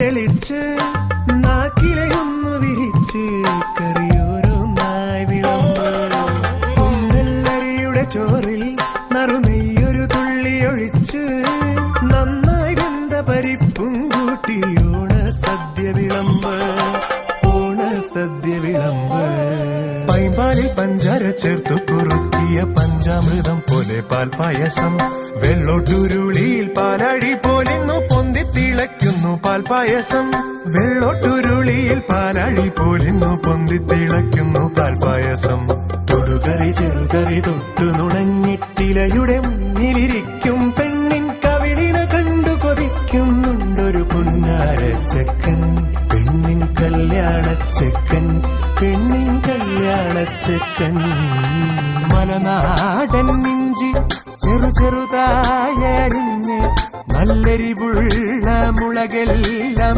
തെളിച്ച് നാക്കിലയൊന്നു വിരിച്ച് കറിയോരോന്നായി വിളമ്പ്. കുന്നല്ലരിയുടെ ചോറിൽ നറുനെയ്യൊരു തുള്ളി ഒഴിച്ച് നന്നായി വെന്ത പരിപ്പും കൂട്ടി ഓണസദ്യ വിളമ്പ്. ഓണസദ്യ വിളമ്പ്. പൈമ്പാലിൽ പഞ്ചാര ചേർത്തു കുറുക്കിയ പഞ്ചാമൃതം പോലെ പാൽപായസം. വെള്ളോട്ടുരുളിയിൽ പാലഴി പോലിന്നു പൊന്തി തിളയ്ക്കുന്നു പാൽപായസം. വെള്ളോട്ടുരുളിയിൽ പാലഴി പോലിന്നു പൊന്തി തിളയ്ക്കുന്നു പാൽപായസം. തൊടുകറി ചെറുകറി തൊട്ടു നുണഞ്ഞിട്ടിലയുടെ മുന്നിലിരിക്കും പെണ്ണിൻ കവിളിന കണ്ടു കൊതിക്കുന്നുണ്ടൊരു പുന്നാരച്ചക്കൻ. പെണ്ണിൻ കല്യാണച്ചക്കൻ, പെണ്ണിൻ കല്യാണച്ചക്കൻ. മലനാടൻ ഇഞ്ചി ചെറുതായരിഞ്ഞ് നല്ലെരിവുള്ള മുളകെല്ലാം